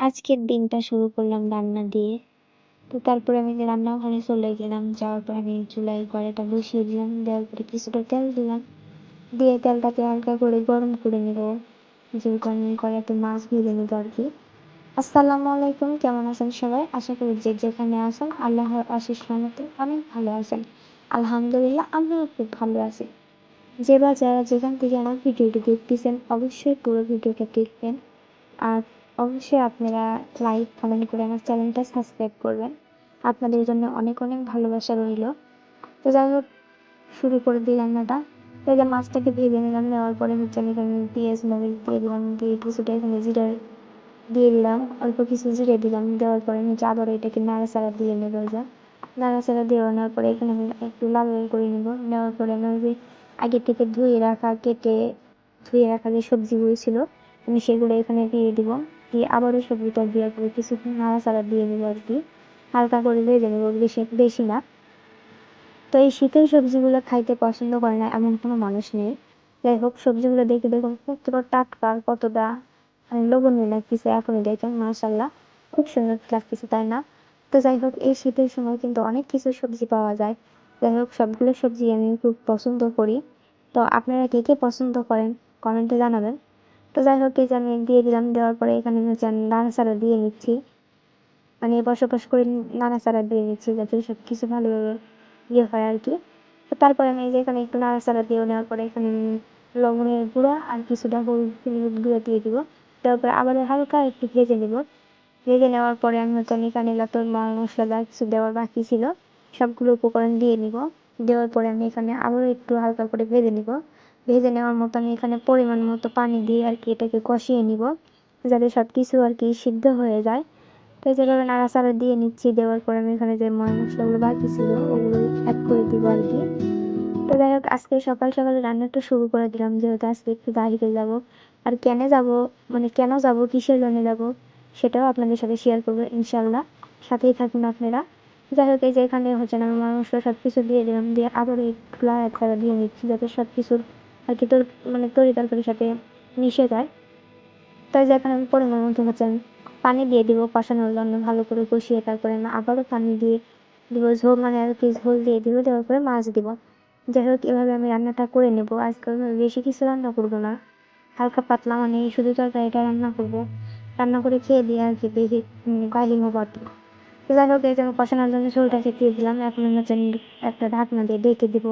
আজকের দিনটা শুরু করলাম রান্না দিয়ে। তো তারপরে আমি রান্নাঘরে চলে গেলাম। যাওয়ার পর আমি চুলায় কড়াইটা বসিয়ে দিলাম। দেওয়ার পরে কিছুটা তেল দিলাম। দিয়ে তেলটাকে হালকা করে গরম করে নেব। যেহেতু আমি কড়াইতে মাছ ভেজে নেব আর কি। আসসালামু আলাইকুম, কেমন আছেন সবাই? আশা করি যে যেখানে আছেন আল্লাহর অশেষ রহমতে অনেক ভালো আছেন। আলহামদুলিল্লাহ আমিও খুব ভালো আছি। যে বা যারা যেখান থেকে আমার ভিডিওটি দেখতেছেন অবশ্যই পুরো ভিডিওটা দেখবেন। আর অবশ্যই আপনারা লাইক কমেন্ট করে আমার চ্যানেলটা সাবস্ক্রাইব করবেন। আপনাদের জন্য অনেক অনেক ভালোবাসা রইল। তো যাই হোক, শুরু করে দিই রান্নাটা। তো এই যে মাছটাকে ভেজে নিলাম। নেওয়ার পরে হচ্ছে আমি এখানে পেঁয়াজ মরিচ দিয়ে দিলাম। দিয়ে কিছুটা এখানে জিরা দিয়ে দিলাম। অল্প কিছু জিরে দিলাম। দেওয়ার পরে হচ্ছে আবার এটাকে নাড়াচাড়া দিয়ে নেবো। যা নাড়াচাড়া দিয়ে নেওয়ার পরে এখানে আমি একটু লাল লাল করে নেবো। নেওয়ার পরে আমি ওই আগে থেকে ধুয়ে রাখা যে সবজিগুলো ছিল আমি সেগুলো এখানে দিয়ে দিব। দিয়ে আবারও সবজিটা দেওয়ার পরে কিছুক্ষণ নাড়াচাড়া দিয়ে নেবো আর কি। হালকা করে ভেজে নেবো, বেশি বেশি না। তো এই শীতের সবজিগুলো খাইতে পছন্দ করে না এমন কোনো মানুষ নেই। যাই হোক, সবজিগুলো দেখে দেখুন কতটা টাটকা, কতটা লোভনীয় লাগতেছে। এখনই দেখেন মাশাল্লাহ, খুব সুন্দর লাগতেছে, তাই না? তো যাই হোক, এই শীতের সময় কিন্তু অনেক কিছু সবজি পাওয়া যায়। যাই হোক, সবগুলো সবজি আমি খুব পছন্দ করি। তো আপনারা কে কে পছন্দ করেন কমেন্টে জানাবেন। তো যাই হোক, এই যে আমি দিয়ে দিলাম। দেওয়ার পরে এখানে হচ্ছে আমি নাড়াচাড়া দিয়ে নিচ্ছি। মানে বসবাস করে নাড়াচাড়া দিয়ে নিচ্ছি যাতে সব কিছু ভালোভাবে হয় আর কি। তো তারপরে আমি এই যে এখানে একটু নাড়াচাড়া দিয়ে নেওয়ার পরে এখানে লবণের গুঁড়া আর কিছুটা হলুদ গুঁড়া দিয়ে দিব। দেওয়ার পরে আবার হালকা একটু ভেজে নেব। ভেজে নেওয়ার পরে আমি হচ্ছে এখানে তোর মাল মশলা যা কিছু দেওয়ার বাকি ছিল সবগুলো উপকরণ দিয়ে নিব। দেওয়ার পরে আমি এখানে আবারও একটু হালকা করে ভেজে নিব। ভেজে নেওয়ার মতো আমি এখানে পরিমাণ মতো পানি দিয়ে আর কি এটাকে কষিয়ে নিব, যাতে সব কিছু আর কি সিদ্ধ হয়ে যায়। তো যেভাবে নাড়াচাড়া দিয়ে নিচ্ছি। দেওয়ার পরে আমি এখানে যে মশলাগুলো বাকি ছিল ওগুলো অ্যাড করে দিব আর কি। তো যাই হোক, আজকে সকাল সকালে রান্নাটা শুরু করে দিলাম, যেহেতু আজকে একটু বাহিরে যাব। আর কেন যাব, কিসের জন্য যাব, সেটাও আপনাদের সাথে শেয়ার করবো ইনশাল্লাহ। সাথেই থাকুন আপনারা। যাই হোক, এই যে এখানে হচ্ছে না মশলা সব কিছু দিয়ে দিলাম। দিয়ে আবার একটু নাড়াচাড়া দিয়ে নিচ্ছি যাতে সব কিছুর আর কি তরি তরকারির সাথে মিশে যায়। তাই যে এখানে আমি পরিমাণ মতো হচ্ছে পানি দিয়ে দিব কষানোর জন্য, ভালো করে কষিয়ে তারপরে আমি আবারও পানি দিয়ে দিব, ঝোল মানে আর কি ঝোল দিয়ে দিব। দেওয়ার পরে মাছ দিব। যাই হোক, এভাবে আমি রান্নাটা করে নেব। আজকাল বেশি কিছু রান্না করবো না, হালকা পাতলা মানে শুধু তরকারিটা রান্না করবো। রান্না করে খেয়ে দিয়ে আর কি বেশি বাইরে হবো আর কি। তো যাই হোক, এই যে আমি কষানোর জন্য ঝোলটাকে দিয়ে দিলাম। এখন আমি হচ্ছে একটা ঢাকনা দিয়ে ঢেকে দিব।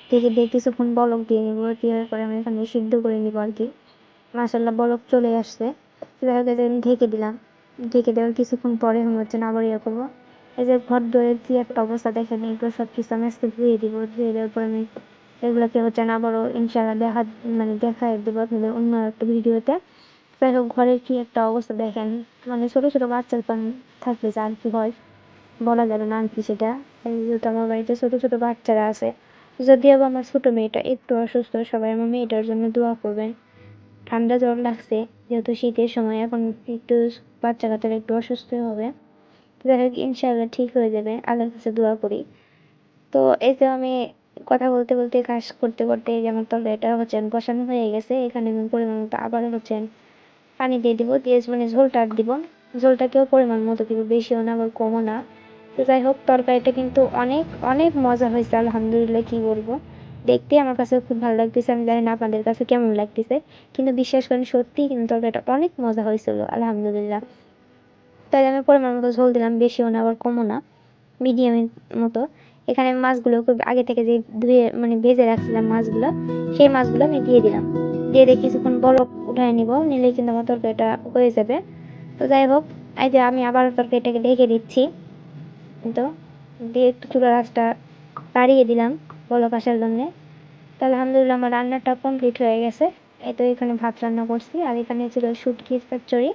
ঢেকে দিয়ে কিছুক্ষণ বলক দিয়ে নেবো। দেওয়ার পরে আমি এখানে সিদ্ধ করে নিব আর কি। মাশাল্লাহ, বরফ চলে আসছে। যাই হোক, এই যে আমি ঢেকে দিলাম। ঢেকে দেওয়ার কিছুক্ষণ পরে আমি হচ্ছে আবার ইয়ে করবো। এই যে ঘর দোরের কি একটা অবস্থা দেখেন, এগুলো সব কিছু আমি আজকে ধুয়ে দিব। ধুয়ে দেওয়ার পরে আমি এগুলোকে হচ্ছে আবারও ইনশাল্লাহ দেখাই দেবো আপনাদের অন্য একটা ভিডিওতে। যাই হোক, ঘরের কি একটা অবস্থা দেখেন, মানে ছোটো ছোটো বাচ্চার পান থাকলে যা আর কি হয় বলা যাবে না আর কি সেটা। যেহেতু আমার বাড়িতে ছোটো ছোটো বাচ্চারা আছে, যদিও আমার ছোটো মেয়েটা একটু অসুস্থ, সবাই আমার মেয়েটার জন্য দোয়া করবেন। ঠান্ডা জ্বর লাগছে, যেহেতু শীতের সময় এখন একটু বাচ্চা কাচ্চারা একটু অসুস্থ হবে। যাই হোক, ইনশাআল্লাহ ঠিক হয়ে যাবে, আল্লাহর কাছে দোয়া করি। তো এই যে আমি কথা বলতে বলতে কাজ করতে করতে যেমন তরকারিটা হচ্ছে বসানো হয়ে গেছে। এখানে আমি পরিমাণ মতো আবার হচ্ছে পানি দিয়ে দিব। দিয়ে মানে ঝোলটা আর দিব। ঝোলটাকেও পরিমাণ মতো দিব, বেশিও না আবার কমও না। তো যাই হোক, তরকারিটা কিন্তু অনেক অনেক মজা হয়েছে আলহামদুলিল্লাহ, কি বলবো। দেখতে আমার কাছে খুব ভালো লাগতেছে, আমি জানি না আপনাদের কাছে কেমন লাগতেছে, কিন্তু বিশ্বাস করেন সত্যিই কিন্তু তরকারিটা অনেক মজা হয়েছিল আলহামদুলিল্লাহ। তাই আমি পরিমাণ মতো ঝোল দিলাম, বেশিও না আবার কমও না, মিডিয়ামের মতো। এখানে আমি মাছগুলো খুব আগে থেকে যে ধুয়ে মানে ভেজে রাখছিলাম মাছগুলো, সেই মাছগুলো আমি দিয়ে দিলাম। দিয়ে দিয়ে কিছুক্ষণ বলক উঠায় নিব, নিলেই কিন্তু আমার তরকারিটা হয়ে যাবে। তো যাই হোক, এই যে আমি আবার তরকারিটাকে ঢেকে দিচ্ছি। তো দিয়ে একটু চুলার আঁচটা বাড়িয়ে দিলাম বলক আসার জন্যে। তো আলহামদুলিল্লাহ আমার রান্নাটা কমপ্লিট হয়ে গেছে। এই তো এখানে ভাত রান্না করছি, আর এখানে ছিল শুটকির চচ্চড়ি,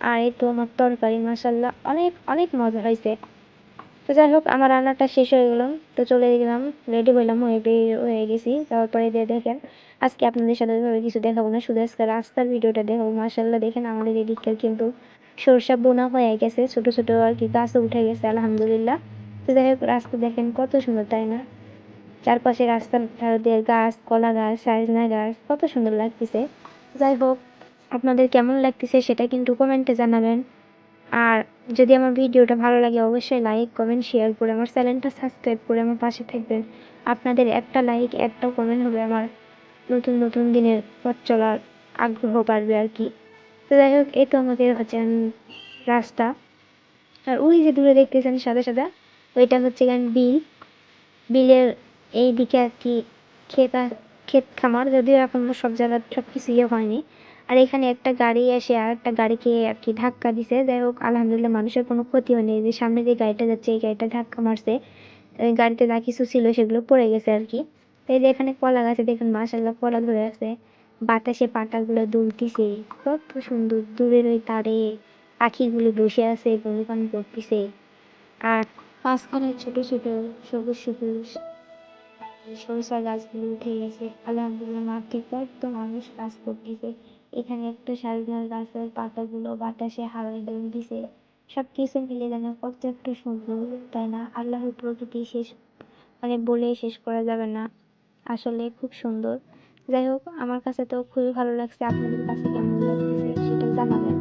আর এই তো আমার তরকারি। মাসাল্লাহ, অনেক অনেক মজা হয়েছে। তো যাই হোক, আমার রান্নাটা শেষ হয়ে গেল। তো চলে গেলাম, রেডি হইলাম, হয়ে গেছি। তারপরে দিয়ে দেখেন, আজকে আপনাদের সাথে ওইভাবে কিছু দেখাবো না, শুধু আজকে রাস্তার ভিডিওটা দেখাবো। মাসাল্লাহ, দেখেন আমাদের এদিককার কিন্তু সরষা বোনা হয়ে গেছে, ছোট ছোট আর কি গাছও উঠে গেছে আলহামদুলিল্লাহ। তো যাই হোক, রাস্তা দেখেন কত সুন্দর, তাই না? চারপাশে রাস্তার ধারে গাছ, কলা গাছ, সাজনা গাছ, কত সুন্দর লাগতেছে। যাই হোক, আপনাদের কেমন লাগতেছে সেটা কিন্তু কমেন্টে জানাবেন। আর যদি আমার ভিডিওটা ভালো লাগে অবশ্যই লাইক কমেন্ট শেয়ার করে আমার চ্যানেলটা সাবস্ক্রাইব করে আমার পাশে থাকবেন। আপনাদের একটা লাইক একটা কমেন্ট হবে আমার নতুন নতুন দিনের পথ চলার আগ্রহ বাড়বে আর কি। তো যাই হোক, এই তো আমাদের হচ্ছে রাস্তা। আর ওই যে দূরে দেখতেছেন সাদা সাদা, ওইটা হচ্ছে বিল। বিলের এই দিকে আর কি ক্ষেত খামার, যদিও এখন সব জায়গায় সব কিছু ইয়ে হয়নি। আর এখানে একটা গাড়ি এসে আর একটা গাড়িকে আর কি ধাক্কা দিছে। যাই হোক আলহামদুলিল্লাহ মানুষের কোনো ক্ষতি হয়নি। যে সামনে যে গাড়িটা যাচ্ছে এই গাড়িটা ধাক্কা মারছে, ওই গাড়িতে যা কিছু ছিল সেগুলো পড়ে গেছে আর কি। এই যে এখানে কলা গাছে দেখুন মাশাআল্লাহ কলা ধরে আছে, বাতাসে পাতাগুলো দুলতেছে, কত সুন্দর। দূরের ওই তারে পাখিগুলো বসে আছে, গান করতেছে। আর মাঝখানে ছোট ছোট সবুজ সবুজ সরিষা গাছগুলো উঠে গেছে। আলহামদুলিল্লাহ মাঠে কত মানুষ কাজ করতেছে। এখানে একটা শালগাছ গাছের পাতাগুলো বাতাসে হাওয়ায় দুলতেছে। সব কিছু মিলে যেন কত একটা সুন্দর, তাই না? আল্লাহর প্রকৃতি শেষ মানে বলে শেষ করা যাবে না, আসলে খুব সুন্দর। যাই হোক আমার কাছে তো খুবই ভালো লাগছে, আপনাদের কাছে কেমন লাগতেছে সেটা জানাবেন।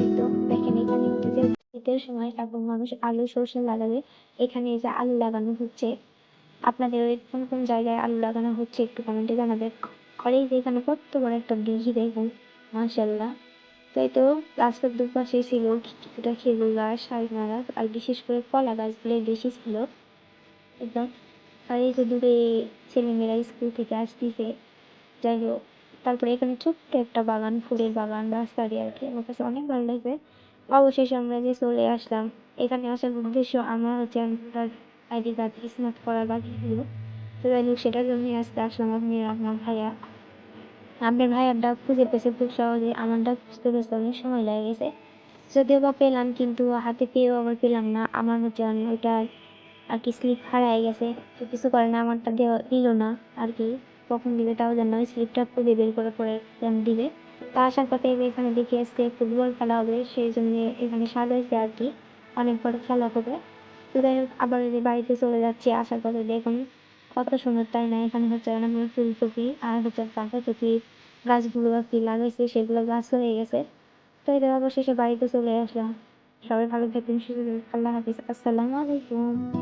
এই তো দেখেন এখানে হচ্ছে শীতের সময় এখন মানুষ আলু সর্ষে লাগাবে। এখানে এই যে আলু লাগানো হচ্ছে। আপনাদের ওই কোন কোন জায়গায় আলু লাগানো হচ্ছে একটু কমেন্টে জানাবেন। আর এই যে এখানে কত বড় একটা দিঘি দেখুন, মাশাআল্লাহ। তাই তো রাস্তার দুপাশে ছিল কিছুটা খেজুর গাছ, শালগম গাছ, আর বিশেষ করে কলা গাছগুলো বেশি ছিল একদম। আর এই যে দূরে ছেলেমেয়েরা স্কুল থেকে আসতেছে। যাই হোক, তারপরে এখানে ছোট্ট একটা বাগান, ফুলের বাগান রাস্তা দিয়ে আর কি। আমার কাছে অনেক ভালো লাগছে। অবশেষে আমরা যে চলে আসলাম। এখানে আসার উদ্দেশ্য আমার হচ্ছে আমার আইডি কার্ড স্মার্ট করার বাকি ছিল। তো যাই হোক সেটার জন্যই আজকে আসলাম। আমি আর আমার ভাইয়া, আপনার ভাইয়ার ডাক খুঁজে পেয়েছে খুব সহজে, আমার ডাক খুঁজতে পেয়েছে অনেক সময় লেগে গেছে। যদিও বা পেলাম, কিন্তু হাতে পেয়েও আবার পেলাম না। আমার হচ্ছে ওইটা আর কি স্লিপ হারাই গেছে। তো কিছু করে না, আমারটা দেওয়া দিল না আর কি। কখন দিবে তাও জানো, ওই স্লিপটা খুঁজে বের করে পরে দিবে। তা আসার পথে এখানে দেখে আসছে ফুটবল খেলা হবে, সেই জন্য এখানে সাজাইছে আর কি, অনেক বড় খেলা হবে। তো যাই হোক আবার এই যে বাড়িতে চলে যাচ্ছি। আসার পথে দেখুন কত সুন্দর, তাই না? এখানে হচ্ছে অনেকগুলো ফুলকপি আর হচ্ছে বাঁধাকপি গাছগুলো আর কি লাগাইছে, সেগুলো গাছ হয়ে গেছে। তো এটা অবশেষে বাড়িতে চলে আসলাম। সবাই ভালো থাকবেন, সুস্থ থাকবেন। আল্লাহ হাফিজ, আসসালামু আলাইকুম।